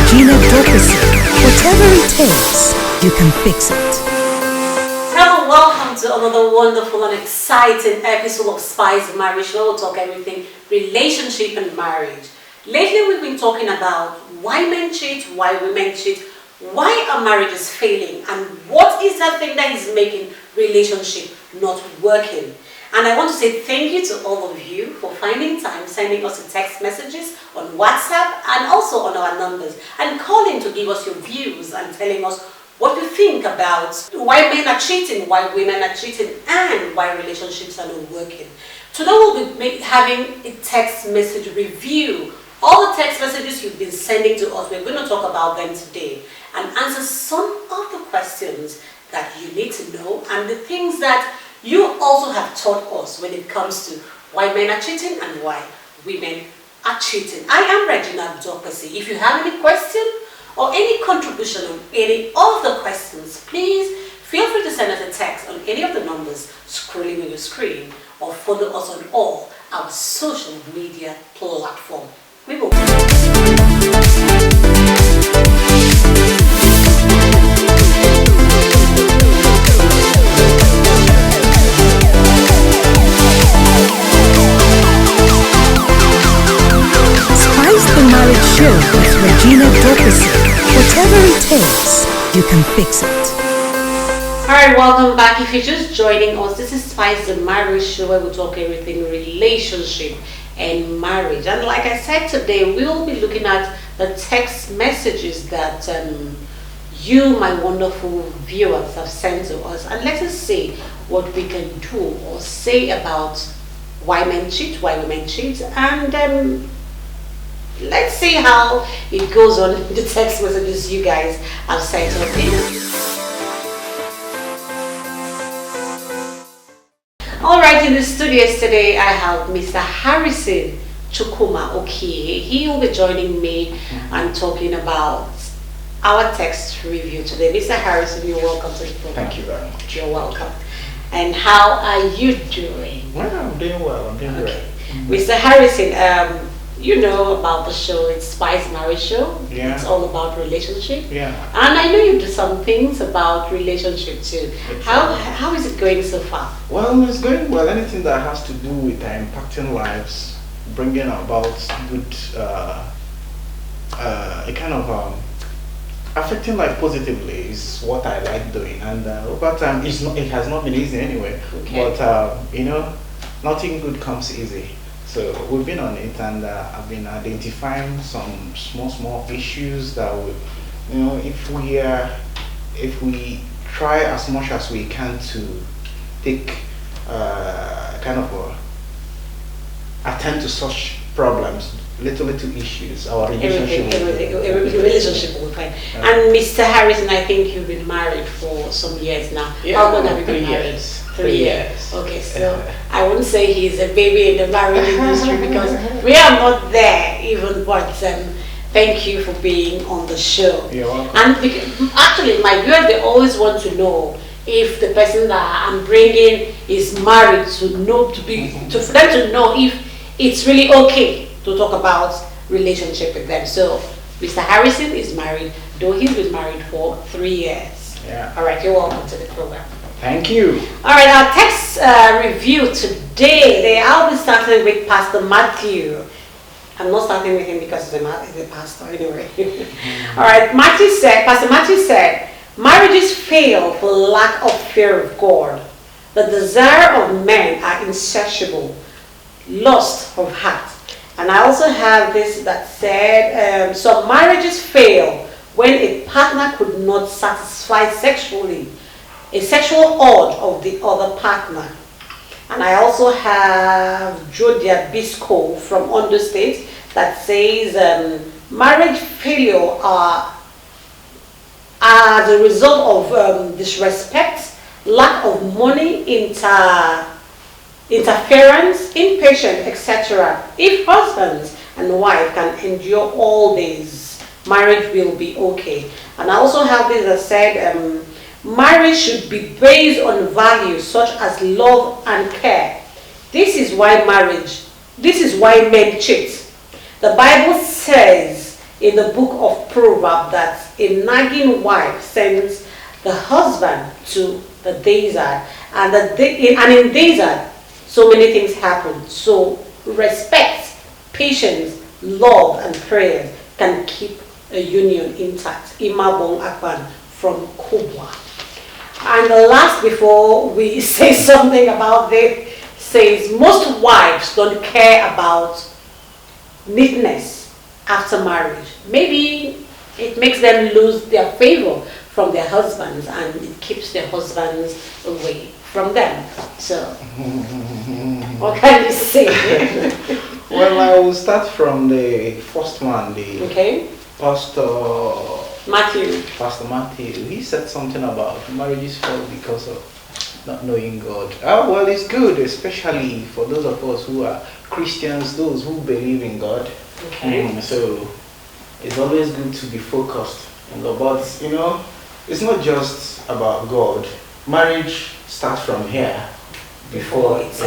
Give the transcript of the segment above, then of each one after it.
Regina Dorcas. Whatever it takes, you can fix it. Hello, welcome to another wonderful and exciting episode of Spice Marriage, where we'll talk everything relationship and marriage. Lately, we've been talking about why men cheat, why women cheat, why our marriage is failing, and what is that thing that is making relationship not working. And I want to say thank you to all of you for finding time, sending us text messages on WhatsApp and also on our numbers, and calling to give us your views and telling us what you think about why men are cheating, why women are cheating, and why relationships are not working. Today we'll be having a text message review. All the text messages you've been sending to us, we're going to talk about them today and answer some of the questions that you need to know and the things that you also have taught us when it comes to why men are cheating and why women are cheating. I am Regina Dorcas. If you have any question or any contribution on any of the questions, please feel free to send us a text on any of the numbers scrolling on your screen or follow us on all our social media platforms. We will. Show with Regina Dorcas. Whatever it takes, you can fix it. Alright, welcome back. If you're just joining us, this is Spice the Marriage Show, where we talk everything relationship and marriage. And like I said today, we will be looking at the text messages that you, my wonderful viewers, have sent to us. And let us see what we can do or say about why men cheat, why women cheat, and let's see how it goes on the text messages you guys have sent us in. Alright, in the studio today I have Mr. Harrison Chukuma Okie. He will be joining me and talking about our text review today. Mr. Harrison, you're welcome to the program. Thank you very much. You're welcome. And how are you doing? Well, I'm doing well. I'm doing okay. well. Mr. Harrison, you know about the show, it's Spice Marriage Show. Yeah. It's all about relationship. Yeah. And I know you do some things about relationship too. How is it going so far? Well, it's going well. Anything that has to do with impacting lives, bringing about good, a kind of affecting life positively is what I like doing. And over time, it has not been easy anyway. Okay. But, nothing good comes easy. So we've been on it, and I've been identifying some small issues that would, if we try as much as we can to take kind of attend to such problems, little issues, our relationship will be fine. And Mr. Harrison, I think you've been married for some years now. Yeah, how long have you been married? 3 years. 3 years. Okay, so I wouldn't say he's a baby in the marriage industry because we are not there even, but thank you for being on the show. You're welcome. And actually, my viewers, they always want to know if the person that I'm bringing is married, for them to know if it's really okay to talk about relationship with them. So Mr. Harrison is married, though he's been married for 3 years. Yeah. All right, you're welcome to the program. Thank you. All right, our text review today, I'll be starting with Pastor Matthew. I'm not starting with him because he's a pastor anyway. All right, Pastor Matthew said, marriages fail for lack of fear of God. The desire of men are insatiable, lust of heart. And I also have this that said, some marriages fail when a partner could not satisfy sexually a sexual urge of the other partner. And I also have Jodia Bisco from Ondo State that says marriage failure are the result of disrespect, lack of money, interference, impatience, etc. If husbands and wife can endure all this, marriage will be okay. And I also have this that said marriage should be based on values such as love and care. This is why men cheat. The Bible says in the book of Proverbs that a nagging wife sends the husband to the desert, and in desert so many things happen. So respect, patience, love, and prayer can keep a union intact. Imabong Akpan from Kubwa. And the last, before we say something about this, says most wives don't care about neatness after marriage. Maybe it makes them lose their favor from their husbands, and it keeps their husbands away from them. So, what can you say? Well, I will start from the first one, the Okay, Pastor Matthew. Matthew. He said something about marriages fall because of not knowing God. Ah, well, it's good, especially for those of us who are Christians, those who believe in God. Okay. So it's always good to be focused on God. But you know, it's not just about God. Marriage starts from here. Before it's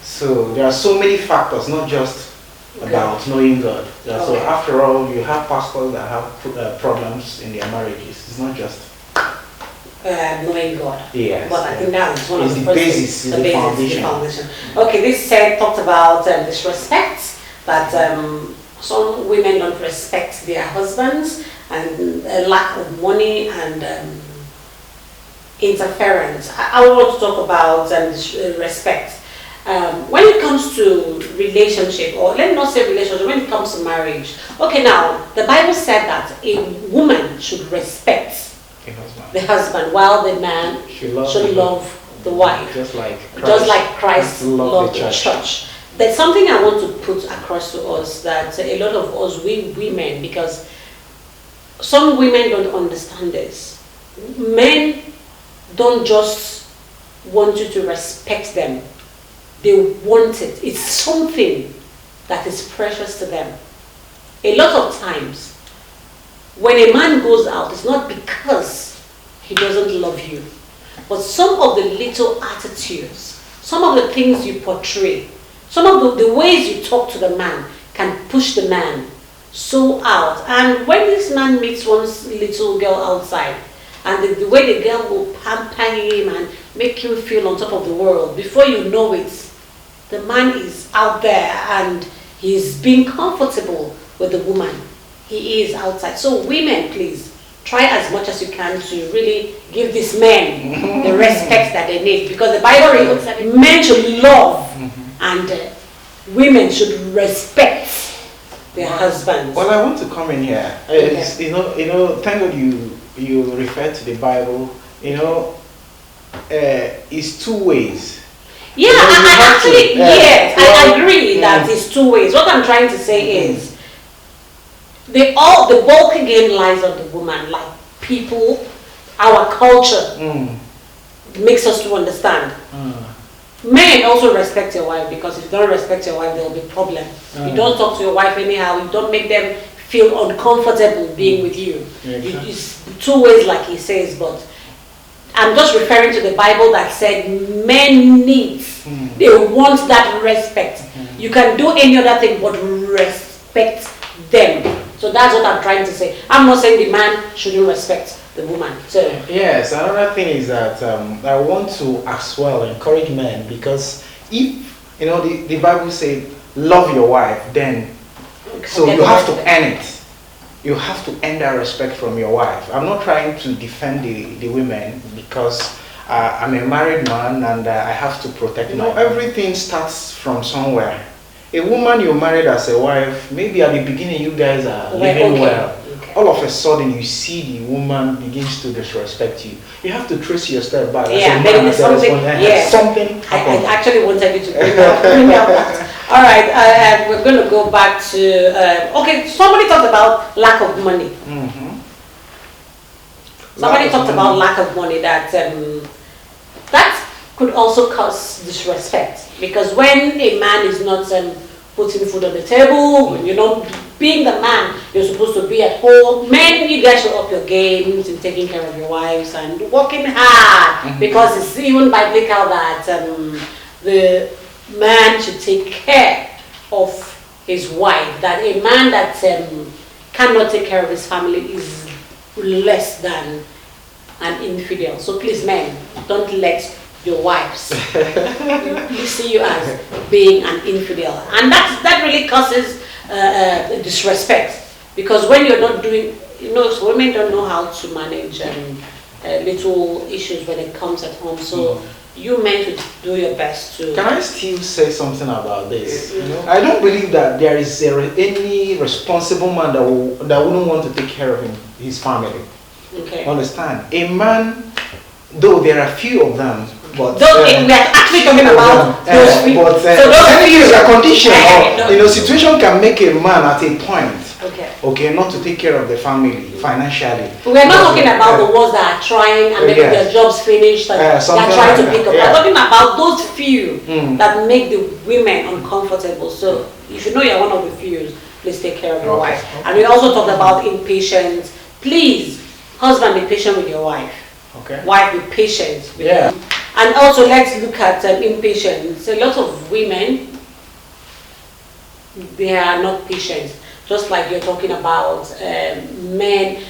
So there are so many factors, not just about knowing God. So Okay. after all, you have pastors that have problems in their marriages. It's not just Knowing God. yes. But I think that is one It's of the the first basis, things, it's the the foundation. foundation. Okay, this talked about disrespect, that some women don't respect their husbands, and a lack of money, and interference. I want to talk about respect. When it comes to relationship, or let me not say relationship, when it comes to marriage. Okay, now, the Bible said that a woman should respect A husband. the husband, while the man Should love should the- love the wife, Just like Christ loved the church. church. There's something I want to put across to us, that a lot of us, we women, because some women don't understand this. Men don't just want you to respect them. They want it. It's something that is precious to them. A lot of times, when a man goes out, it's not because he doesn't love you, but some of the little attitudes, some of the things you portray, some of the ways you talk to the man can push the man so out. And when this man meets one little girl outside, and the way the girl will pamper him and make him feel on top of the world, before you know it, the man is out there and he's being comfortable with the woman. He is outside. So women, please, try as much as you can to really give these men the respect that they need, because the Bible reads that men should love and women should respect their husbands. Well, I want to come in here. It's, you know, thank God you refer to the Bible. You know, it's two ways. Yeah, You know, you I have actually, to, yes, I well, agree that it's two ways. What I'm trying to say is, the bulk again lies on the woman. Like people, our culture makes us to understand. Men also respect your wife, because if you don't respect your wife, there will be problem. You don't talk to your wife anyhow. You don't make them feel uncomfortable being with you. Yeah, exactly. It's two ways, like he says, but I'm just referring to the Bible that said men need, they want that respect. You can do any other thing but respect them. So that's what I'm trying to say. I'm not saying the man shouldn't respect the woman. So Yes, another thing is that I want to as well encourage men, because if, you know, the Bible said love your wife, then so you have to earn it. You have to earn that respect from your wife. I'm not trying to defend the women, because I'm a married man and I have to protect. You know, everything starts from somewhere. A woman you married as a wife, maybe at the beginning you guys are living well. Okay. All of a sudden you see the woman begins to disrespect you. You have to trace your step back. Yeah, as a maybe man, there's as a something. husband, Yeah, something I happened. actually wanted you to bring out that. All right, we're going to go back to. Okay, somebody talked about lack of money. Somebody talked about lack of money. That could also cause disrespect, because when a man is not putting food on the table, you know, being the man, you're supposed to be at home. Men, you guys should up your games in taking care of your wives and working hard, because it's even biblical that the man should take care of his wife. That a man that cannot take care of his family is less than an infidel. So please, men, don't let your wives you see you as being an infidel, and that really causes disrespect, because when you're not doing, so women don't know how to manage little issues when it comes at home. So you men to do your best to. Can I still say something about this? I don't believe that there is any responsible man that wouldn't want to take care of his family. Okay. Understand? A man, though there are few of them, but we are actually talking about those few. But So those any is a condition, no. or situation can make a man at a point. Okay, not to take care of the family financially. We're not talking about the ones that are trying and maybe their job's finished and they're trying to pick up. We're talking about those few that make the women uncomfortable. So if you know you're one of the few, please take care of your wife. And we also talked about impatience. Please, husband, be patient with your wife. Okay. Wife, be patient with you. And also let's look at impatience. A lot of women, they are not patient. Just like you're talking about men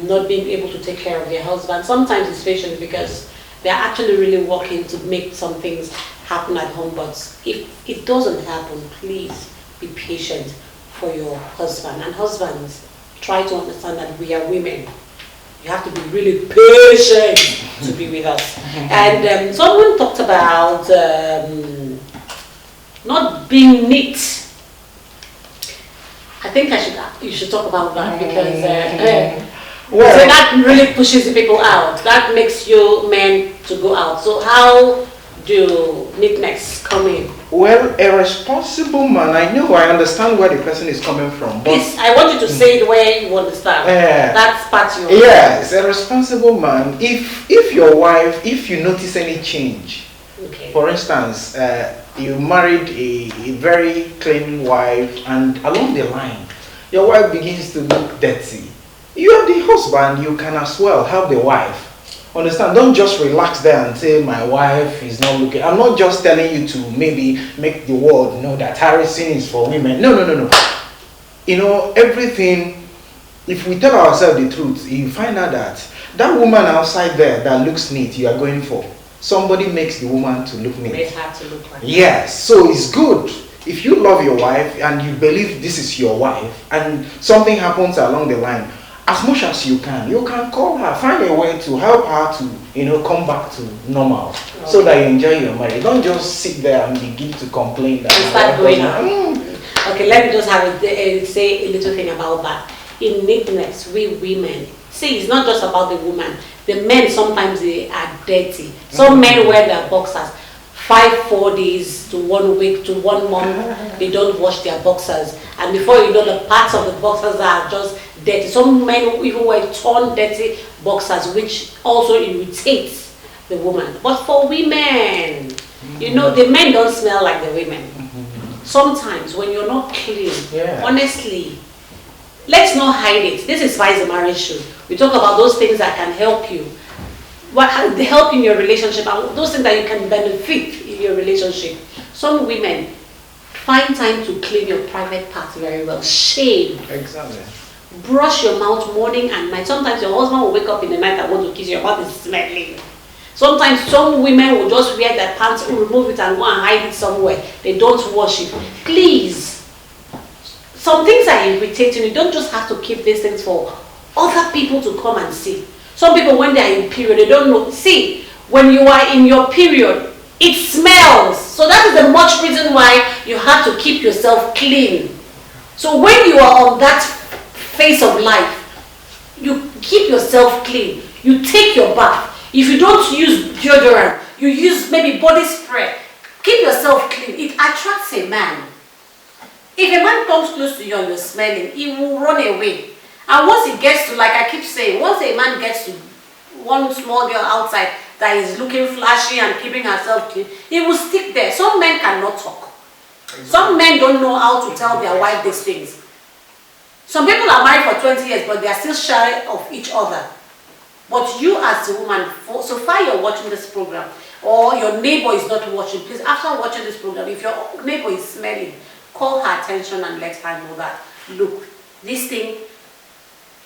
not being able to take care of their husband. Sometimes it's patience because they're actually really working to make some things happen at home. But if it doesn't happen, please be patient for your husband. And husbands, try to understand that we are women. You have to be really patient to be with us. And someone talked about not being neat. I think you should talk about that because so that really pushes people out. That makes you men to go out. So how do neatness come in? Well, a responsible man, I understand where the person is coming from. But please, I want you to say it where you understand. That's part you. Yes, a responsible man. If your wife, if you notice any change, for instance, you married a very clean wife, and along the line, your wife begins to look dirty. You are the husband, you can as well help the wife. Understand? Don't just relax there and say, my wife is not looking. I'm not just telling you to maybe make the world know that harassing is for women. No. Everything, if we tell ourselves the truth, you find out that woman outside there that looks neat, you are going for. Somebody makes the woman to look neat. Make her to look like yes, so it's good. If you love your wife and you believe this is your wife and something happens along the line, as much as you can call her, find a way to help her to, come back to normal, so that you enjoy your marriage. Don't just sit there and begin to complain that. Start going on. Okay, let me just say a little thing about that. In neatness, we women, see, it's not just about the woman. The men, sometimes they are dirty. Some men wear their boxers 4 days to 1 week to 1 month. They don't wash their boxers, and before you know, the parts of the boxers are just dirty. Some men even wear torn, dirty boxers, which also irritates the woman. But for women, the men don't smell like the women. Sometimes when you're not clean, honestly, let's not hide it. This is Spice the Marriage Show. We talk about those things that can help you. They help in your relationship, and those things that you can benefit in your relationship. Some women find time to clean your private parts very well. Shave. Exactly. Brush your mouth morning and night. Sometimes your husband will wake up in the night and want to kiss you. Your mouth is smelling. Sometimes some women will just wear their pants, remove it and go and hide it somewhere. They don't wash it. Please. Some things are irritating. You don't just have to keep these things for other people to come and see. Some people, when they are in period, they don't know. See, when you are in your period, it smells. So that is the much reason why you have to keep yourself clean. So when you are on that phase of life, you keep yourself clean. You take your bath. If you don't use deodorant, you use maybe body spray. Keep yourself clean. It attracts a man. If a man comes close to you and you're smelling, he will run away. And once he gets to, like I keep saying, once a man gets to one small girl outside that is looking flashy and keeping herself clean, he will stick there. Some men cannot talk. Some men don't know how to tell their wife these things. Some people are married for 20 years, but they are still shy of each other. But you as a woman, so far you're watching this program, or your neighbor is not watching, please, after watching this program, if your neighbor is smelling, call her attention and let her know that, look, this thing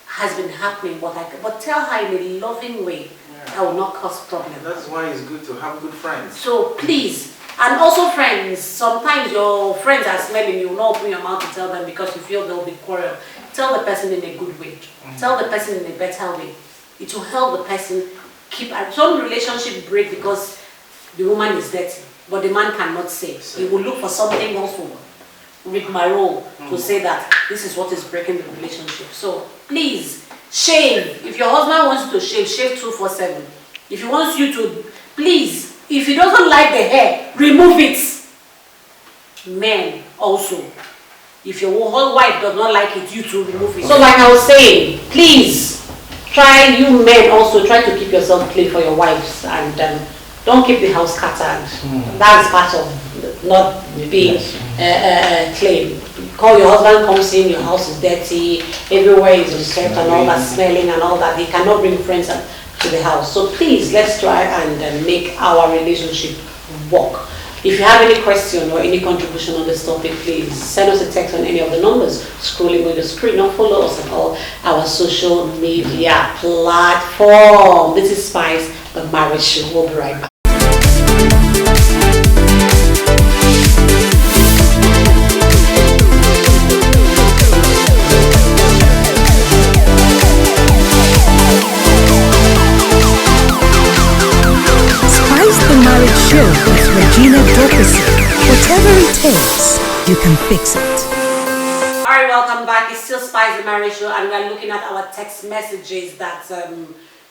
has been happening, but tell her in a loving way. I will not cause problem. That's why it's good to have good friends. So please, and also friends, sometimes your friends are smelling, you will not open your mouth to tell them because you feel there will be quarrel. Tell the person in a good way. Tell the person in a better way. It will help the person keep. Some relationship break because the woman is dirty, but the man cannot say. He will look for something else to read my role to say that this is what is breaking the relationship. So please, shave. If your husband wants you to shave 247. If he wants you to, please, if he doesn't like the hair, remove it. Men also. If your whole wife does not like it, you to remove it. So like I was saying, please, try, you men also, try to keep yourself clean for your wives and don't keep the house scattered. That's part of not being clean. Call your husband, comes in, your house is dirty, everywhere is unswept and all that, smelling and all that. He cannot bring friends to the house. So please, let's try and make our relationship work. If you have any question or any contribution on this topic, please send us a text on any of the numbers scrolling with the screen, or follow us on all our social media platform. This is Spice, the Marriage Show. We'll be right back. Show with Regina Dorcas. Whatever it takes, you can fix it. Alright, welcome back. It's still Spice the Marriage Show, and we're looking at our text messages that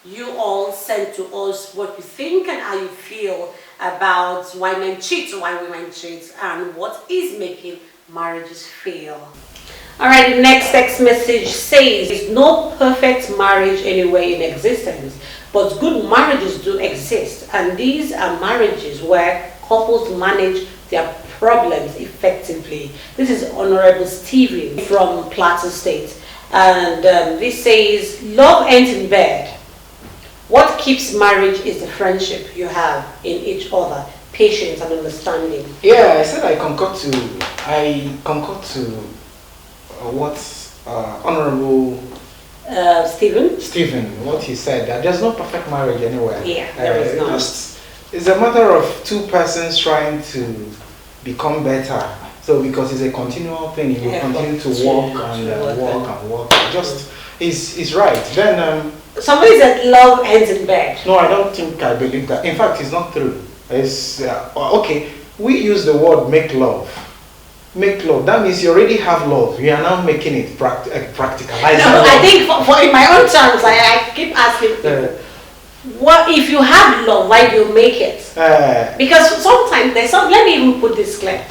you all sent to us, what you think and how you feel about why men cheat, why women cheat, and what is making marriages fail. Alright, the next text message says, there's no perfect marriage anywhere in existence, but good marriages do exist, and these are marriages where couples manage their problems effectively. This is Honorable Steven from Plateau State, and this says, love ends in bed. What keeps marriage is the friendship you have in each other, patience and understanding. Yeah, I said I concur to what Honorable Stephen, what he said, that there's no perfect marriage anywhere. Yeah, there is not. It's a matter of two persons trying to become better. So because it's a continual thing, you will continue to walk and walk. Just is right. Then somebody said love ends in bed. No, I don't think I believe that. In fact, it's not true. It's okay. We use the word make love. Make love. That means you already have love. You are now making it practical. No, I think for in my own terms, I keep asking people, what if you have love? Why do you make it? Because sometimes there's some. Let me even put this clear.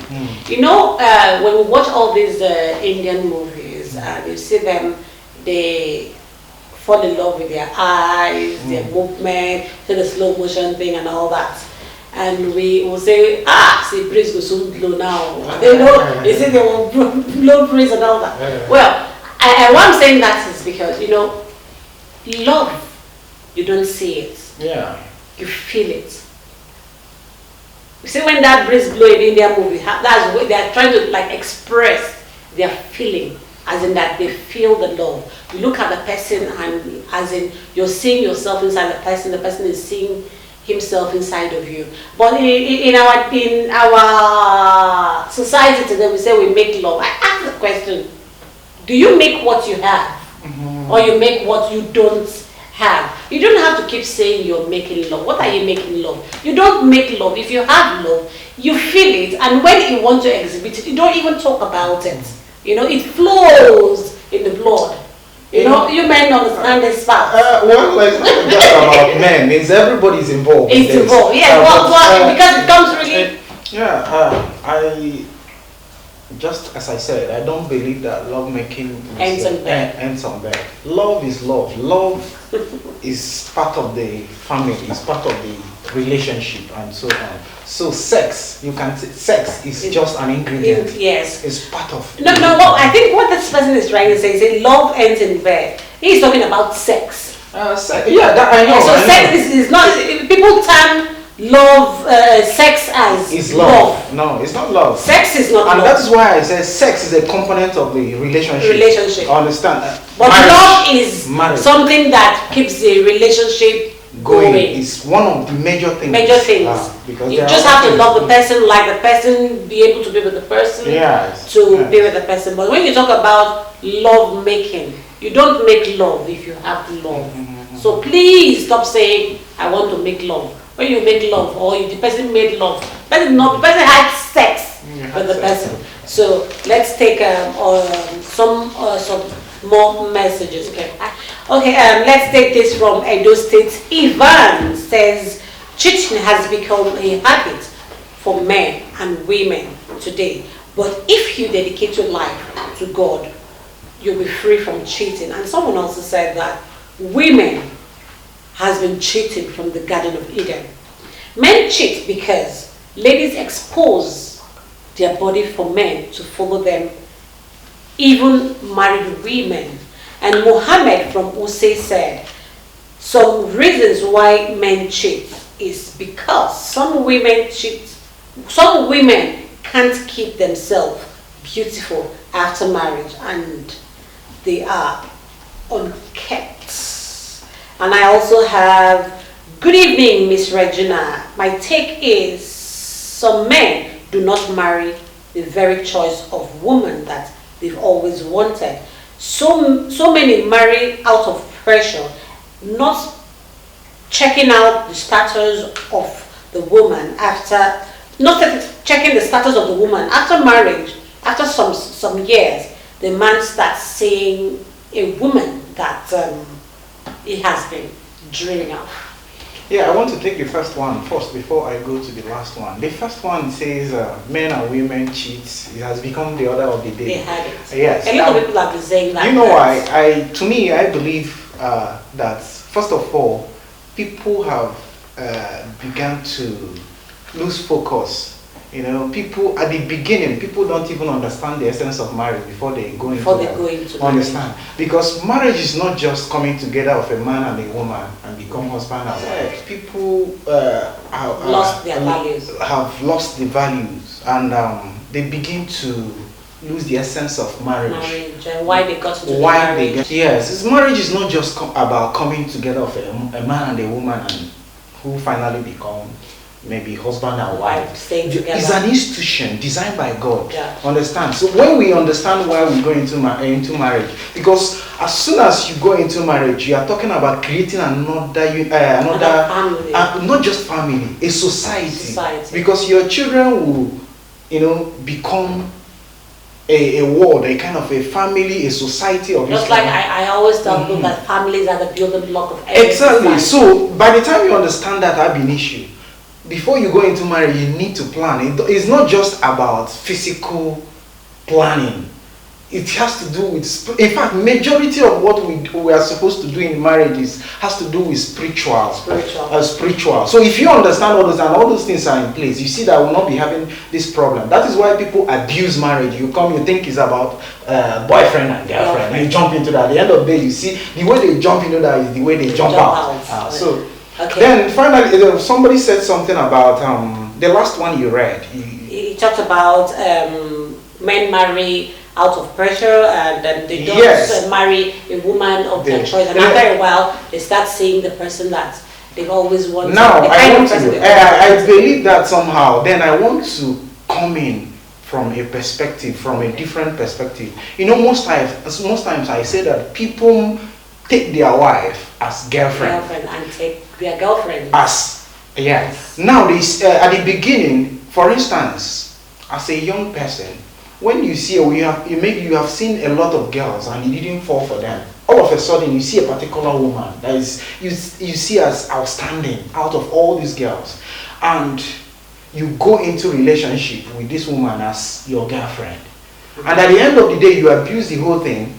You know, when we watch all these Indian movies, you see them, they fall in love with their eyes, their movement, so the slow motion thing and all that. And we will say, see, breeze will soon blow now. You know, you see, they will blow breeze and all that. Well, why I'm saying that is because, you know, love, you don't see it. Yeah. You feel it. You see, when that breeze blow in India movie, that's what they are trying to like express their feeling, as in that they feel the love. You look at the person, and as in you're seeing yourself inside the person is seeing himself inside of you. But in our society today, we say we make love. I ask the question, do you make what you have? Or you make what you don't have? You don't have to keep saying you're making love. What are you making love? You don't make love. If you have love, you feel it, and when you want to exhibit it, you don't even talk about it. You know, it flows in the blood. You know, you men understand this part. Well, it's not just about men. It's everybody's involved. It's involved. Yeah, because it comes really. I just as I said, I don't believe that love making ends on bed. Ends on bed. Love is love. Love is part of the family. It's part of the relationship, and so on. So sex, you can say sex is just an ingredient. Yes. It's part of. No. Well, I think what this person is trying to say is love ends in bed. He's talking about sex. Yeah, that I know. So sex is not. People turn love, sex as It's love. No, it's not love. Sex is not And love. that is why I said sex is a component of the relationship. Relationship. Understand? But love is marriage. something that keeps the relationship going going. is one of the major things. Major things. Because You there just are have to things- love the person, like the person, be able to be with the person, Yes. to yes. be with the person. But when you talk about love making, you don't make love if you have love. So please stop saying, I want to make love. When you make love, or if the person made love, the person had sex with the person. So let's take some more messages. Okay, let's take this from Edo State. Ivan says, cheating has become a habit for men and women today. But if you dedicate your life to God, you'll be free from cheating. And someone also said that women has been cheating from the Garden of Eden. Men cheat because ladies expose their body for men to follow them, even married women. And Mohammed from Use said, some reasons why men cheat is because some women can't keep themselves beautiful after marriage and they are unkept. And I also have, good evening, Miss Regina. My take is some men do not marry the very choice of woman that they've always wanted. So many marry out of pressure, not checking out the status of the woman after, not checking the status of the woman after marriage. After some years, the man starts seeing a woman that he has been dreaming of. Yeah, I want to take the first one first before I go to the last one. The first one says men and women cheat. It has become the order of the day. They had it. Yes. A lot of people have been saying that. You know why? To me, I believe that first of all, people have begun to lose focus. You know, people at the beginning, people don't even understand the essence of marriage before they go into understand. Because marriage is not just coming together of a man and a woman and become husband and wife. People have lost their values. Have lost the values, and they begin to lose the essence of marriage. And why they got into marriage. Yes, marriage is not just about coming together of a man and a woman and who finally become maybe husband and wife. Staying together. It's an institution designed by God. Yeah. Understand? So when we understand why we go into marriage, because as soon as you go into marriage, you are talking about creating another family. Not just family, a society. Because your children will, become a world, a kind of a family, a society of just like I always tell people that families are the building block of every exactly. society. So by the time you understand that ab initio, before you go into marriage, you need to plan. It's not just about physical planning. It has to do with, in fact, majority of what we are supposed to do in marriages has to do with spiritual. So if you understand all those and all those things are in place, you see that we'll not be having this problem. That is why people abuse marriage. You think it's about boyfriend and girlfriend, and you jump into that. At the end of the day, you see the way they jump into that is the way they jump out. Okay. Then finally, somebody said something about the last one you read. He talked about men marry out of pressure and then they don't marry a woman of their choice. And after a while, they start seeing the person that they've always wanted. Now, I believe that somehow. Then I want to come in from a different perspective. Most times I say that people take their wife as girlfriend and take their girlfriend as Now at the beginning, for instance, as a young person, when you see maybe you have seen a lot of girls and you didn't fall for them. All of a sudden you see a particular woman that is you see as outstanding out of all these girls, and you go into relationship with this woman as your girlfriend, and at the end of the day you abuse the whole thing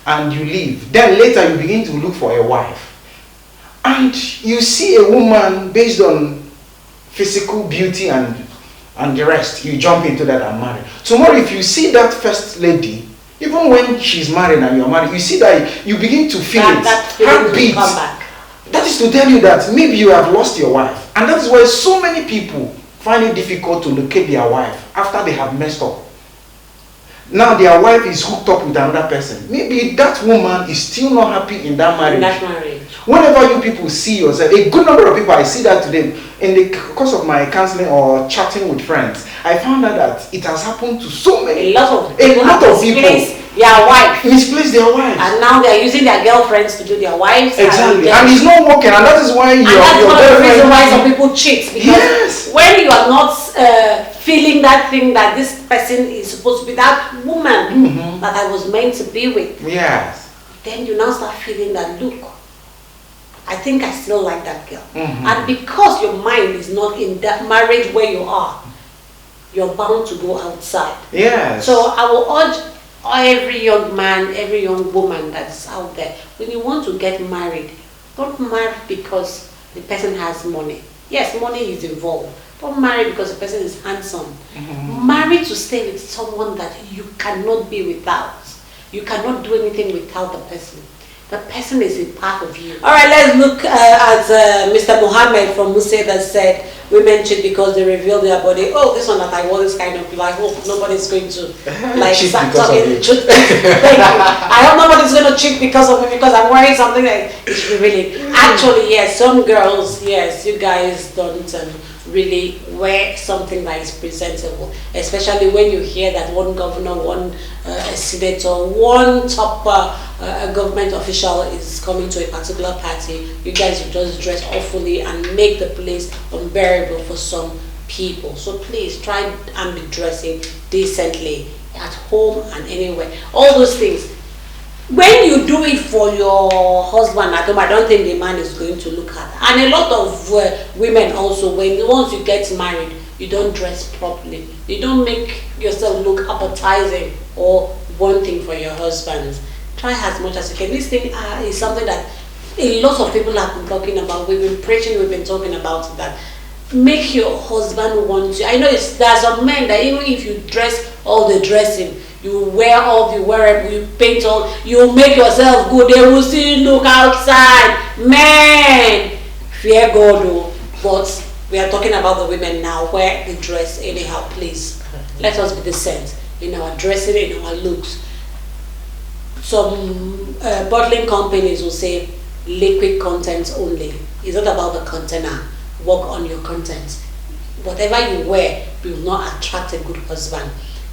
and you leave. Then later you begin to look for a wife, and you see a woman based on physical beauty and the rest, you jump into that and marry. Tomorrow if you see that first lady, even when she's married and you're married, you see that you begin to feel that heartbeat. That is to tell you that maybe you have lost your wife. And that is why so many people find it difficult to locate their wife after they have messed up. Now their wife is hooked up with another person. Maybe that woman is still not happy in that marriage. In that marriage. Whenever you people see yourself, a good number of people, I see that today in the course of my counseling or chatting with friends, I found out that it has happened to so many. A lot of people Misplaced their wife. Misplaced their wives. And now they are using their girlfriends to do their wives. Exactly. And it's not working, and that is why and that's one of the reasons why some people cheat. Because yes. when you are not feeling that thing that this person is supposed to be that woman that I was meant to be with, yes, then you now start feeling that, look, I think I still like that girl. And because your mind is not in that marriage where you are, you're bound to go outside. Yes. So I will urge every young man, every young woman that's out there, when you want to get married, don't marry because the person has money. Yes, money is involved. Don't marry because the person is handsome. Marry to stay with someone that you cannot be without. You cannot do anything without the person. The person is a part of you. All right, let's look at Mr. Mohammed from Muse that said women cheat because they reveal their body. Oh, this one that I want is kind of like, oh, nobody's going to like start talking. Thank you. I hope nobody's going to cheat because of me because I'm wearing something that is revealing. Actually, yes, some girls, yes, you guys don't really wear something that is presentable, especially when you hear that one governor, one senator, one top government official is coming to a particular party. You guys will just dress awfully and make the place unbearable for some people. So please try and be dressing decently at home and anywhere. All those things. When you do it for your husband at home, I don't think the man is going to look at. And a lot of women also, once you get married, you don't dress properly. You don't make yourself look appetizing or wanting for your husband. Try as much as you can. This thing is something that a lot of people have been talking about. We've been preaching, we've been talking about that. Make your husband want you. I know there are some men that even if you dress all the dressing, you wear all the wearable, you paint all, you make yourself good, they will still look outside. Man, fear God though. But we are talking about the women now where they dress anyhow. Please, let us be decent in our dressing, in our looks. Some bottling companies will say liquid content only. It's not about the container. Work on your content. Whatever you wear will not attract a good husband.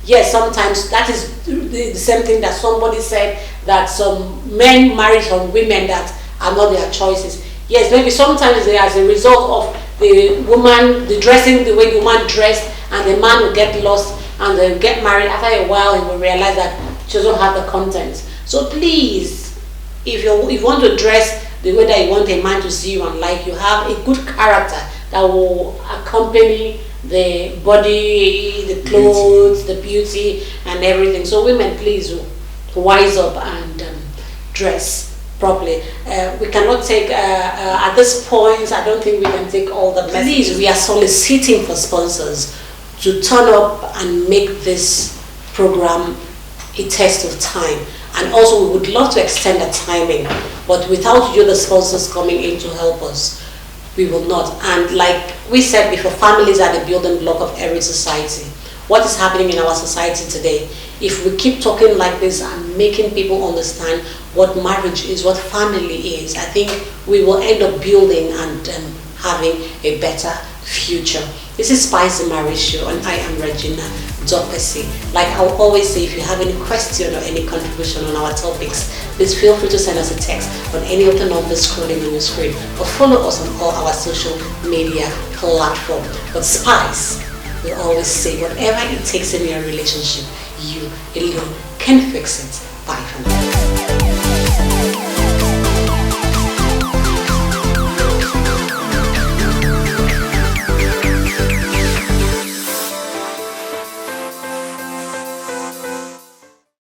Yes, sometimes that is the same thing that somebody said, that some men marry some women that are not their choices. Yes, maybe sometimes they, as a result of the woman, the dressing, the way the woman dressed, and the man will get lost and they'll get married. After a while, he will realize that she doesn't have the content. So please, if you want to dress the way that you want a man to see you and like you, have a good character that will accompany the body, the clothes, the beauty, and everything. So women, please wise up and dress properly. We cannot take, at this point, I don't think we can take all the messages. Please, we are soliciting for sponsors to turn up and make this program a test of time. And also we would love to extend the timing, but without you, the sponsors coming in to help us, we will not. And like we said before, families are the building block of every society. What is happening in our society today? If we keep talking like this and making people understand what marriage is, what family is, I think we will end up building and having a better future. This is Spice the Marriage Show, and I am Regina Dopesi. Like I will always say, if you have any question or any contribution on our topics, please feel free to send us a text on any of the numbers scrolling on your screen, or follow us on all our social media platforms. But Spice will always say, whatever it takes in your relationship, you alone can fix it. Bye for now.